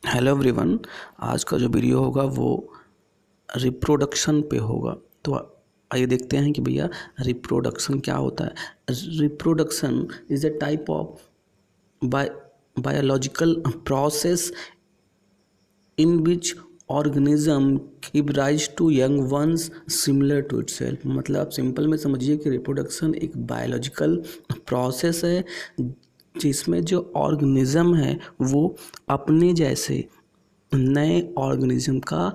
Hello everyone. आज का जो वीडियो होगा वो रिप्रोडक्शन पे होगा। तो आइए देखते हैं कि भैया रिप्रोडक्शन क्या होता है। Reproduction is a type of biological process in which organism give rise to young ones similar to itself. मतलब आप सिंपल में समझिए कि रिप्रोडक्शन एक बायोलॉजिकल प्रोसेस है जिसमें जो ऑर्गेनिज्म है वो अपने जैसे नए ऑर्गेनिज्म का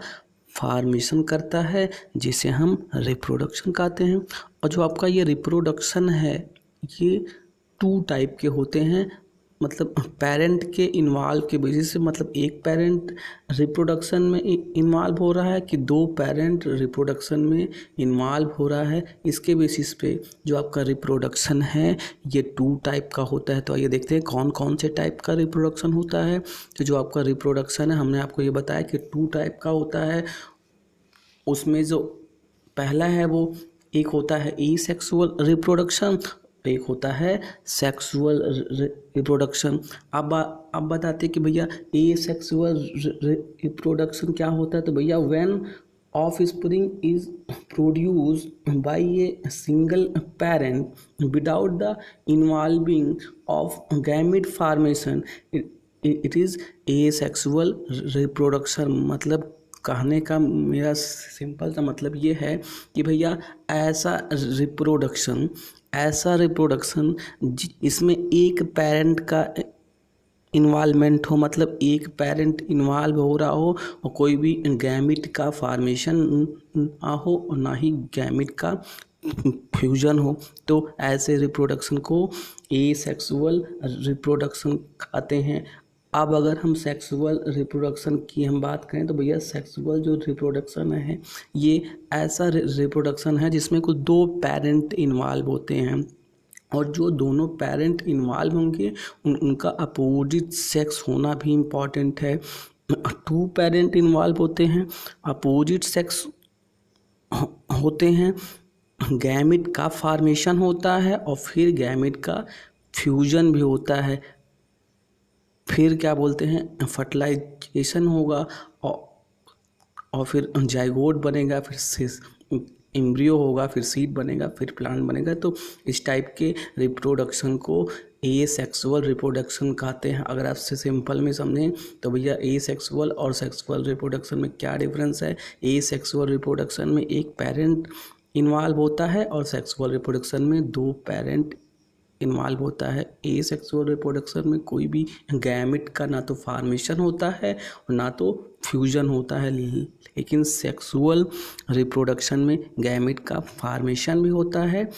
फॉर्मेशन करता है, जिसे हम रिप्रोडक्शन कहते हैं। और जो आपका ये रिप्रोडक्शन है ये टू टाइप के होते हैं। मतलब पेरेंट के इन्वॉल्व के बेसिस से, मतलब एक पेरेंट रिप्रोडक्शन में इन्वॉल्व हो रहा है कि दो पेरेंट रिप्रोडक्शन में इन्वॉल्व हो रहा है, इसके बेसिस पे जो आपका रिप्रोडक्शन है ये टू टाइप का होता है। तो आइए देखते हैं कौन कौन से टाइप का रिप्रोडक्शन होता है। तो जो आपका रिप्रोडक्शन है हमने आपको ये बताया कि टू टाइप का होता है। उसमें जो पहला है वो एक होता है एसेक्सुअल रिप्रोडक्शन, एक होता है सेक्सुअल रिप्रोडक्शन। अब बताते कि भैया एसेक्सुअल रिप्रोडक्शन क्या होता है। तो भैया when offspring is produce by a single parent without the involving of gamete formation, it is asexual reproduction. मतलब कहने का मेरा सिंपल सा मतलब ये है कि भैया ऐसा रिप्रोडक्शन इसमें एक पेरेंट का इन्वॉल्वमेंट हो, मतलब एक पेरेंट इन्वॉल्व हो रहा हो और कोई भी गैमिट का फॉर्मेशन ना हो और ना ही गैमिट का फ्यूजन हो। तो ऐसे रिप्रोडक्शन को एसेक्सुअल रिप्रोडक्शन कहते हैं। अब अगर हम सेक्सुअल रिप्रोडक्शन की हम बात करें तो भैया सेक्सुअल जो रिप्रोडक्शन है ये ऐसा रिप्रोडक्शन है जिसमें कुछ दो पेरेंट इन्वॉल्व होते हैं, और जो दोनों पेरेंट इन्वॉल्व होंगे उनका अपोजिट सेक्स होना भी इम्पॉर्टेंट है। टू पेरेंट इन्वॉल्व होते हैं, अपोजिट सेक्स होते हैं, गैमेट का फॉर्मेशन होता है और फिर गैमेट का फ्यूजन भी होता है। फिर क्या बोलते हैं, फर्टिलाइजेशन होगा और फिर जाइगोट बनेगा, फिर एम्ब्रियो होगा, फिर सीड बनेगा, फिर प्लांट बनेगा। तो इस टाइप के रिप्रोडक्शन को एसेक्सुअल रिप्रोडक्शन कहते हैं। अगर आपसे सिंपल में समझें तो भैया एसेक्सुअल और सेक्सुअल रिप्रोडक्शन में क्या डिफरेंस है। एसेक्सुअल रिप्रोडक्शन में एक पेरेंट इन्वॉल्व होता है और सेक्सुअल रिप्रोडक्शन में दो पेरेंट इन्वॉल्व होता है। एसेक्सुअल रिप्रोडक्शन में कोई भी गैमेट का ना तो फॉर्मेशन होता है और ना तो फ्यूजन होता है, लेकिन सेक्सुअल रिप्रोडक्शन में गैमेट का फॉर्मेशन भी होता है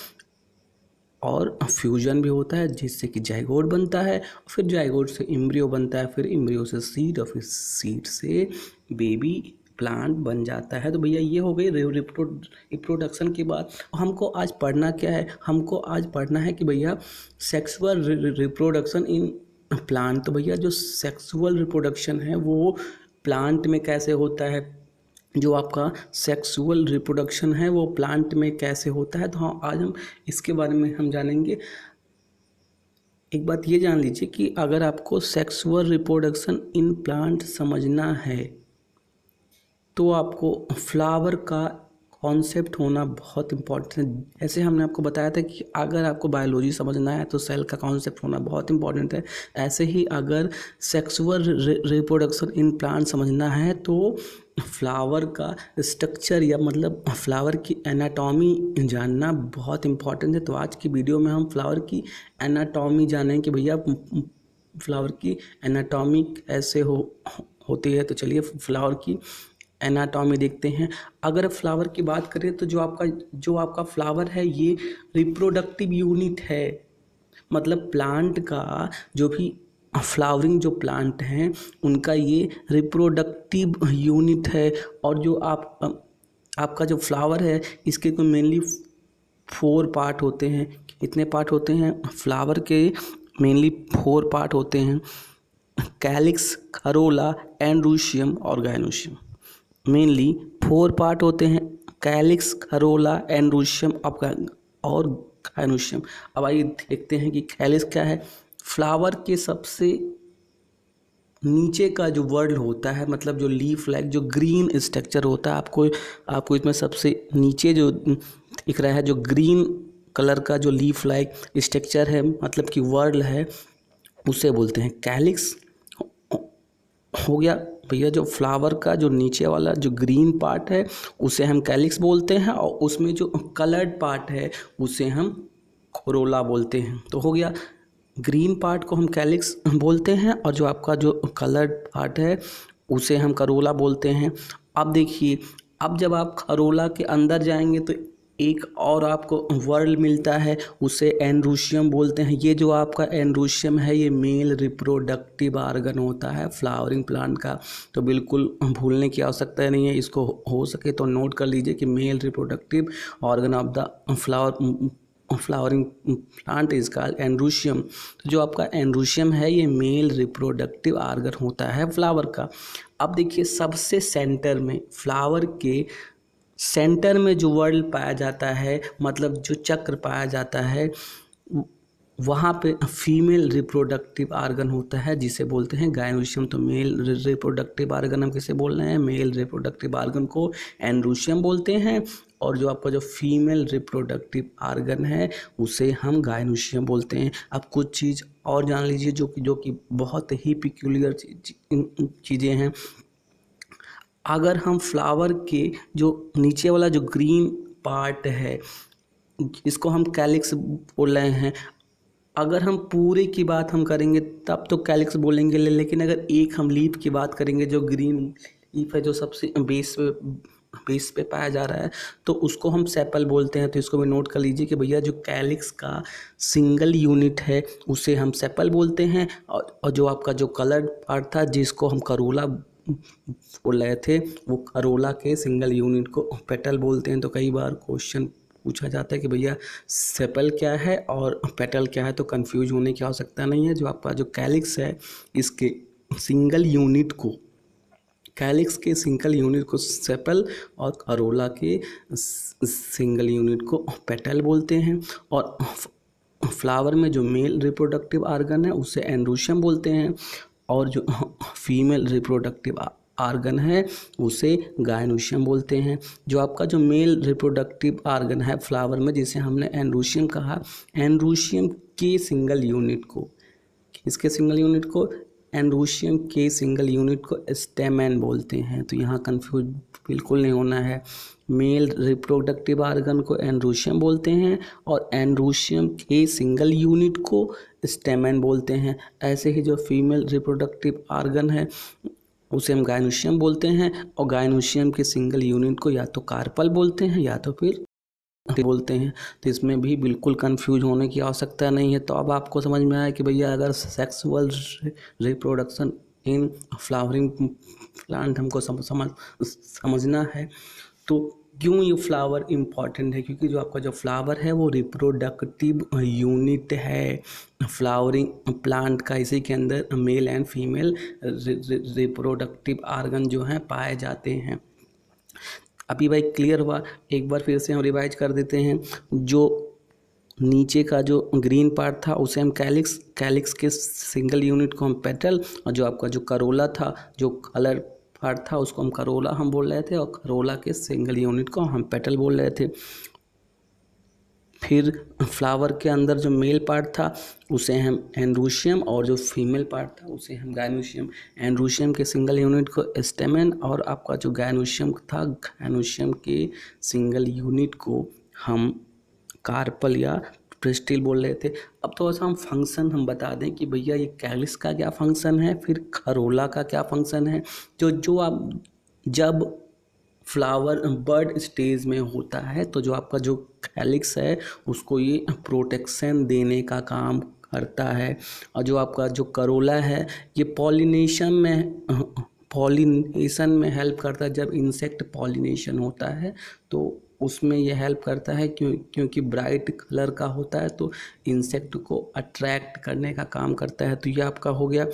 और फ्यूजन भी होता है, जिससे कि जाइगोट बनता है, फिर जाइगोट से एम्ब्रियो बनता है, फिर एम्ब्रियो से सीड और फिर सीड से बेबी प्लांट बन जाता है। तो भैया ये हो गई रिप्रोडक्शन की बात। हमको आज पढ़ना क्या है, हमको आज पढ़ना है कि भैया सेक्सुअल रिप्रोडक्शन इन प्लांट। तो भैया जो सेक्सुअल रिप्रोडक्शन है वो प्लांट में कैसे होता है, जो आपका सेक्सुअल रिप्रोडक्शन है वो प्लांट में कैसे होता है। तो हाँ, आज हम इसके बारे में हम जानेंगे। एक बात ये जान लीजिए कि अगर आपको सेक्सुअल रिप्रोडक्शन इन प्लांट समझना है तो आपको फ्लावर का कॉन्सेप्ट होना बहुत इम्पोर्टेंट है। ऐसे हमने आपको बताया था कि अगर आपको बायोलॉजी समझना है तो सेल का कॉन्सेप्ट होना बहुत इम्पोर्टेंट है। ऐसे ही अगर सेक्सुअल रिप्रोडक्शन इन प्लांट समझना है तो फ्लावर का स्ट्रक्चर या मतलब फ्लावर की एनाटॉमी जानना बहुत इम्पोर्टेंट है। तो आज की वीडियो में हम फ्लावर की एनाटॉमी जानेंगे कि भैया फ्लावर की एनाटॉमी कैसे होती है। तो चलिए फ्लावर की एनाटॉमी देखते हैं। अगर फ्लावर की बात करें तो जो आपका फ्लावर है ये रिप्रोडक्टिव यूनिट है। मतलब प्लांट का जो भी फ्लावरिंग जो प्लांट हैं उनका ये रिप्रोडक्टिव यूनिट है। और जो आपका जो फ्लावर है इसके को मेनली 4 पार्ट होते हैं। इतने पार्ट होते हैं फ्लावर के, मेनली 4 पार्ट होते हैं, कैलिक्स, करोला, एंड्रोशियम और गाइनोशियम। मेनली 4 पार्ट होते हैं, कैलिक्स, करोला, एंड्रोशियम और गाइनोशियम। अब आइए देखते हैं कि कैलिक्स क्या है। फ्लावर के सबसे नीचे का जो वर्ड होता है, मतलब जो लीफ लाइक जो ग्रीन स्ट्रक्चर होता है, आपको इसमें सबसे नीचे जो दिख रहा है जो ग्रीन कलर का जो लीफ लाइक स्ट्रक्चर है, मतलब कि वर्ड है, उसे बोलते हैं कैलिक्स। हो गया भैया। जो फ्लावर का जो नीचे वाला जो ग्रीन पार्ट है उसे हम कैलिक्स बोलते हैं, और उसमें जो कलर्ड पार्ट है उसे हम कोरोला बोलते हैं। तो हो गया, ग्रीन पार्ट को हम कैलिक्स बोलते हैं और जो आपका जो कलर्ड पार्ट है उसे हम करोला बोलते हैं। अब देखिए, अब जब आप करोला के अंदर जाएंगे तो एक और आपको वर्ड मिलता है, उसे एंड्रोशियम बोलते हैं। ये जो आपका एंड्रोशियम है ये मेल रिप्रोडक्टिव ऑर्गन होता है फ्लावरिंग प्लांट का। तो बिल्कुल भूलने की आवश्यकता नहीं है, इसको हो सके तो नोट कर लीजिए कि male reproductive organ of the flowering plant is called androecium. जो आपका एंड्रोशियम है ये मेल रिप्रोडक्टिव ऑर्गन होता है फ्लावर का। अब देखिए, सबसे सेंटर में, फ्लावर के सेंटर में जो वर्ड पाया जाता है, मतलब जो चक्र पाया जाता है, वहाँ पे फीमेल रिप्रोडक्टिव ऑर्गन होता है जिसे बोलते हैं गायनोशियम। तो मेल रिप्रोडक्टिव ऑर्गन हम किसे बोल रहे हैं? मेल रिप्रोडक्टिव ऑर्गन को एंड्रोशियम बोलते हैं, और जो आपका जो फीमेल रिप्रोडक्टिव ऑर्गन है उसे हम गायनोशियम बोलते हैं। अब कुछ चीज़ और जान लीजिए जो कि बहुत ही पिक्यूलियर चीज़ें हैं। अगर हम फ्लावर के जो नीचे वाला जो ग्रीन पार्ट है इसको हम कैलिक्स बोल रहे हैं, अगर हम पूरे की बात हम करेंगे तब तो कैलिक्स बोलेंगे, लेकिन अगर एक हम लीफ की बात करेंगे, जो ग्रीन लीफ है जो सबसे बेस पे पाया जा रहा है, तो उसको हम सेपल बोलते हैं। तो इसको भी नोट कर लीजिए कि भैया जो कैलिक्स का सिंगल यूनिट है उसे हम सेपल बोलते हैं, और जो आपका जो कलर्ड पार्ट था जिसको हम करोला बोल रहे थे, वो करोला के सिंगल यूनिट को पेटल बोलते हैं। तो कई बार क्वेश्चन पूछा जाता है कि भैया सेपल क्या है और पेटल क्या है, तो कंफ्यूज होने की आवश्यकता नहीं है। जो आपका जो कैलिक्स है इसके सिंगल यूनिट को, कैलिक्स के सिंगल यूनिट को सेपल और करोला के सिंगल यूनिट को पेटल बोलते हैं। और फ्लावर में जो मेल रिप्रोडक्टिव ऑर्गन है उसे एंड्रोशियम बोलते हैं, और जो फीमेल रिप्रोडक्टिव ऑर्गन है उसे गायनोशियम बोलते हैं। जो आपका जो मेल रिप्रोडक्टिव ऑर्गन है फ्लावर में, जिसे हमने एंड्रोशियम कहा, एंड्रोशियम के सिंगल यूनिट को, इसके सिंगल यूनिट को, एंड्रोशियम के सिंगल यूनिट को स्टेमेन बोलते हैं। तो यहाँ कंफ्यूज बिल्कुल नहीं होना है। मेल रिप्रोडक्टिव ऑर्गन को एंड्रोशियम बोलते हैं और एंड्रोशियम के सिंगल यूनिट को स्टेमेन बोलते हैं। ऐसे ही जो फीमेल रिप्रोडक्टिव ऑर्गन है उसे हम गायनोशियम बोलते हैं, और गायनोशियम के सिंगल यूनिट को या तो कार्पल बोलते हैं या तो फिर बोलते हैं। तो इसमें भी बिल्कुल कंफ्यूज होने की आवश्यकता नहीं है। तो अब आपको समझ में आया कि भैया अगर sexual reproduction in flowering plant हमको समझना है तो क्यों ये फ्लावर इम्पॉर्टेंट है, क्योंकि जो आपका जो फ्लावर है वो रिप्रोडक्टिव यूनिट है फ्लावरिंग प्लांट का। इसी के अंदर male and female reproductive organ जो हैं पाए जाते हैं। अभी भाई क्लियर हुआ? एक बार फिर से हम रिवाइज कर देते हैं। जो नीचे का जो ग्रीन पार्ट था उसे हम कैलिक्स के सिंगल यूनिट को हम पेटल, और जो आपका जो करोला था, जो कलर पार्ट था, उसको हम करोला हम बोल रहे थे, और करोला के सिंगल यूनिट को हम पेटल बोल रहे थे। फिर फ्लावर के अंदर जो मेल पार्ट था उसे हम एंड्रोशियम, और जो फीमेल पार्ट था उसे हम गायनोशियम। एंड्रोशियम के सिंगल यूनिट को स्टेमेन, और आपका जो गायनोशियम था, गायनोशियम के सिंगल यूनिट को हम कार्पल या प्रिस्टिल बोल रहे थे। अब थोड़ा सा हम फंक्शन हम बता दें कि भैया ये कैलिक्स का क्या फंक्शन है, फिर करोला का क्या फंक्शन है। जो आप जब फ्लावर बर्ड स्टेज में होता है तो जो आपका जो कैलिक्स है उसको ये प्रोटेक्शन देने का काम करता है, और जो आपका जो करोला है ये पॉलिनेशन में हेल्प करता है। जब इंसेक्ट पॉलिनेशन होता है तो उसमें ये हेल्प करता है, क्योंकि ब्राइट कलर का होता है तो इंसेक्ट को अट्रैक्ट करने का काम करता है। तो ये आपका हो गया।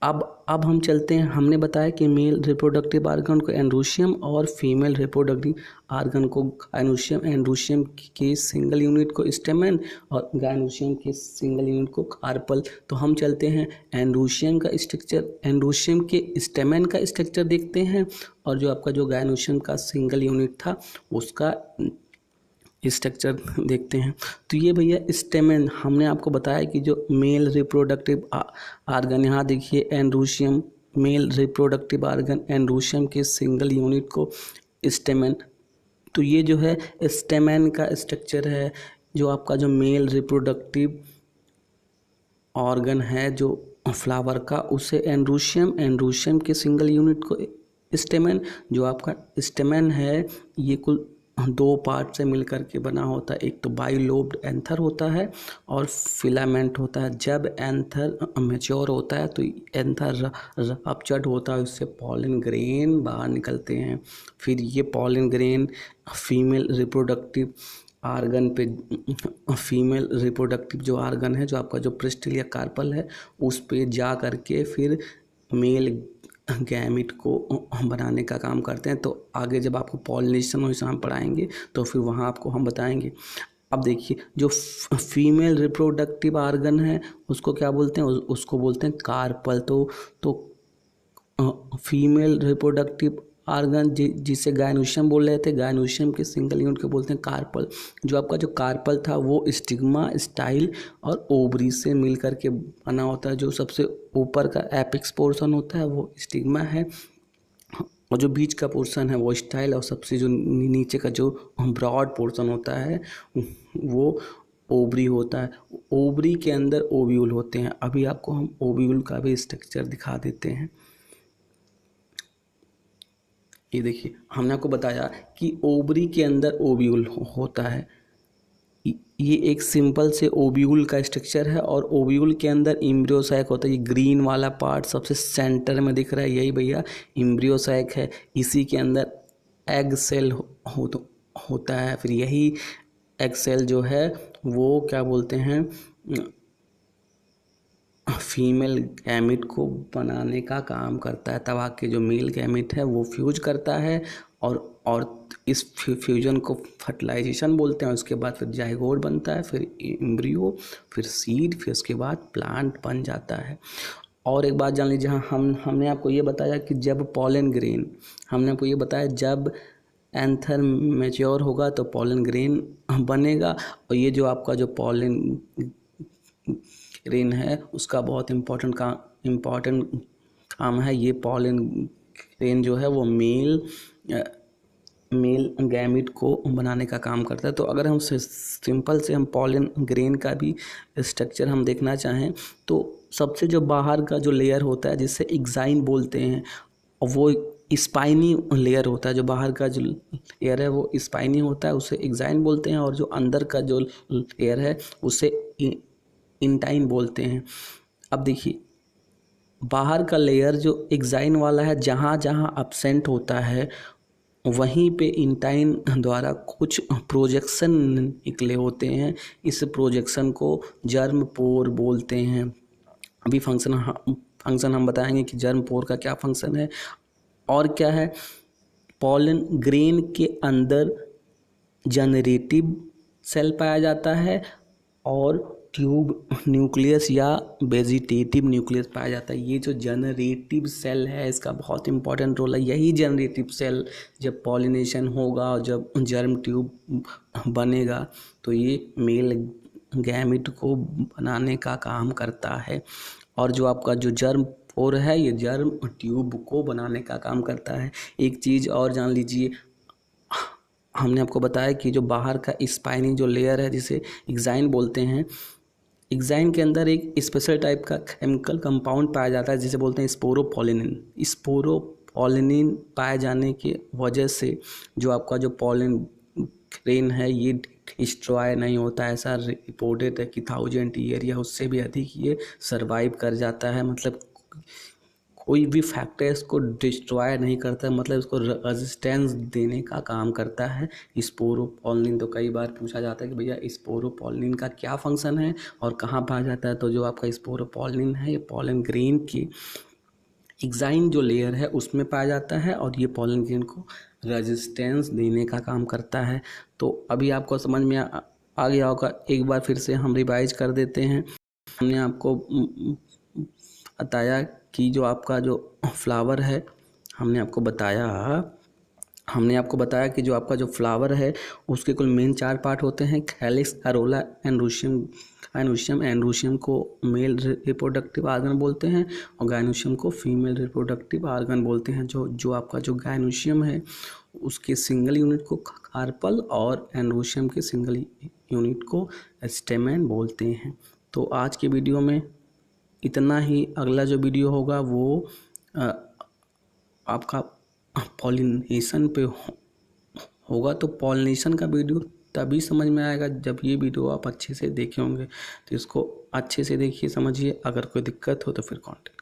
अब हम चलते हैं, हमने बताया कि मेल रिप्रोडक्टिव आर्गन को एंड्रोशियम और फीमेल रिप्रोडक्टिव आर्गन को गायनोशियम, एंड्रोशियम के सिंगल यूनिट को स्टेमन और गायनोशियम के सिंगल यूनिट को कार्पल। तो हम चलते हैं एंड्रोशियम का स्ट्रक्चर, एंड्रोशियम के स्टेमन का स्ट्रक्चर देखते हैं और जो आपका जो गायनोशियम का सिंगल यूनिट था उसका स्ट्रक्चर देखते हैं। तो ये भैया स्टेमन, हमने आपको बताया कि जो मेल रिप्रोडक्टिव आर्गन, यहाँ देखिए androecium, male reproductive organ androecium के सिंगल यूनिट को स्टेमन। तो ये जो है स्टेमन का स्ट्रक्चर है, जो आपका जो मेल रिप्रोडक्टिव ऑर्गन है जो फ्लावर का, उसे एंड्रोशियम, एंड्रोशियम के सिंगल यूनिट को स्टेमन। जो आपका स्टेमन है ये कुल 2 पार्ट से मिलकर के बना होता है, एक तो बाइलोब्ड एंथर होता है और फिलामेंट होता है। जब एंथर मैच्योर होता है तो एंथर रप्चर्ड होता है, उससे पॉलन ग्रेन बाहर निकलते हैं। फिर ये pollen grain female reproductive organ पे, फीमेल रिप्रोडक्टिव जो आर्गन है, जो आपका जो प्रिस्टिल या कार्पल है, उस पे जा करके फिर मेल गैमिट को बनाने का काम करते हैं। तो आगे जब आपको पॉलिनेशन और हम पढ़ाएंगे तो फिर वहाँ आपको हम बताएंगे। अब देखिए जो फीमेल रिप्रोडक्टिव आर्गन है उसको क्या बोलते हैं, उसको बोलते हैं कार्पल। तो फीमेल रिप्रोडक्टिव आर्गन जिसे गायनोशियम बोल रहे थे, गायनोशियम के सिंगल यूनिट को बोलते हैं कार्पल। जो आपका जो कार्पल था वो स्टिग्मा, स्टाइल और ओवरी से मिल करके बना होता है। जो सबसे ऊपर का एपिक्स पोर्शन होता है वो स्टिग्मा है और जो बीच का पोर्शन है वो स्टाइल, और सबसे जो नीचे का जो ब्रॉड पोर्शन होता है वो ओवरी होता है। ओवरी के अंदर ओव्यूल होते हैं। अभी आपको हम ओव्यूल का भी स्ट्रक्चर दिखा देते हैं। ये देखिए हमने आपको बताया कि ओवरी के अंदर ओव्यूल होता है। ये एक सिंपल से ओव्यूल का स्ट्रक्चर है और ओव्यूल के अंदर एम्ब्रियो सैक होता है। ये ग्रीन वाला पार्ट सबसे सेंटर में दिख रहा है, यही भैया एम्ब्रियो सैक है। इसी के अंदर एग सेल होता है। फिर यही एग सेल जो है वो क्या बोलते हैं, फीमेल गैमिट को बनाने का काम करता है। तब आके जो मेल गैमिट है वो फ्यूज करता है और इस फ्यूजन को फर्टिलाइजेशन बोलते हैं। उसके बाद फिर जाइगोट बनता है, फिर एम्ब्रियो, फिर सीड, फिर उसके बाद प्लांट बन जाता है। और एक बात जान लीजिए, हमने आपको ये बताया कि जब पॉलन ग्रेन, हमने आपको ये बताया जब एंथर मैच्योर होगा तो पॉलन ग्रेन बनेगा। और ये जो आपका जो पॉलन ग्रेन है उसका बहुत इम्पोर्टेंट काम है। ये पॉलन ग्रेन जो है वो मेल गैमिट को बनाने का काम करता है। तो अगर हम सिंपल से हम पॉलन ग्रेन का भी स्ट्रक्चर हम देखना चाहें तो सबसे जो बाहर का जो लेयर होता है जिससे एग्जाइन बोलते हैं, वो स्पाइनी लेयर होता है। जो बाहर का जो लेयर है वो स्पाइनी होता है, उसे एग्जाइन बोलते हैं। और जो अंदर का जो लेयर है उसे इंटाइन बोलते हैं। अब देखिए बाहर का लेयर जो एग्जाइन वाला है, जहाँ जहाँ एब्सेंट होता है वहीं पे इंटाइन द्वारा कुछ प्रोजेक्शन निकले होते हैं। इस प्रोजेक्शन को जर्म पोर बोलते हैं। अभी फंक्शन हम बताएंगे कि जर्म पोर का क्या फंक्शन है और क्या है। पॉलन ग्रेन के अंदर जनरेटिव सेल पाया जाता है और ट्यूब न्यूक्लियस या वेजिटेटिव न्यूक्लियस पाया जाता है। ये जो जनरेटिव सेल है इसका बहुत इंपॉर्टेंट रोल है। यही जनरेटिव सेल जब पॉलिनेशन होगा और जब जर्म ट्यूब बनेगा तो ये मेल गैमिट को बनाने का काम करता है। और जो आपका जो जर्म पोर है ये जर्म ट्यूब को बनाने का काम करता है। एक चीज़ और जान लीजिए, हमने आपको बताया कि जो बाहर का स्पाइनी जो लेयर है जिसे एग्जाइन बोलते हैं, एग्जाइन के अंदर एक स्पेशल टाइप का केमिकल कंपाउंड पाया जाता है जिसे बोलते हैं स्पोरोपोलिनिन। स्पोरोपोलिनिन पाए जाने की वजह से जो आपका जो पॉलन ग्रेन है ये डिस्ट्रॉय नहीं होता। ऐसा रिपोर्टेड है कि 1000 ईयर या उससे भी अधिक ये सर्वाइव कर जाता है। मतलब कोई भी फैक्टर इसको डिस्ट्रॉय नहीं करता, मतलब इसको रेजिस्टेंस देने का काम करता है स्पोरोपोलिन। तो कई बार पूछा जाता है कि भैया स्पोरोपोलिन का क्या फंक्शन है और कहाँ पाया जाता है। तो जो आपका स्पोरोपोलिन है ये पॉलन ग्रेन की एक्साइन जो लेयर है उसमें पाया जाता है और ये पॉलन ग्रेन को रेजिस्टेंस देने का काम करता है। तो अभी आपको समझ में आ गया होगा, एक बार फिर से हम रिवाइज कर देते हैं। हमने आपको बताया कि जो आपका जो फ्लावर है, हमने आपको बताया कि जो आपका जो फ्लावर है उसके कुल मेन 4 पार्ट होते हैं, कैलिक्स, करोला, एंड्रोशियम को मेल रिप्रोडक्टिव आर्गन बोलते हैं और गाइनोशियम को फीमेल रिप्रोडक्टिव आर्गन बोलते हैं। जो आपका जो गाइनोशियम है उसके सिंगल यूनिट को कार्पल और एंड्रोशियम के सिंगल यूनिट को स्टेमेन बोलते हैं। तो आज के वीडियो में इतना ही। अगला जो वीडियो होगा वो आपका पॉलिनेशन पे होगा। तो पॉलिनेशन का वीडियो तभी समझ में आएगा जब ये वीडियो आप अच्छे से देखे होंगे। तो इसको अच्छे से देखिए, समझिए। अगर कोई दिक्कत हो तो फिर कॉन्टेक्ट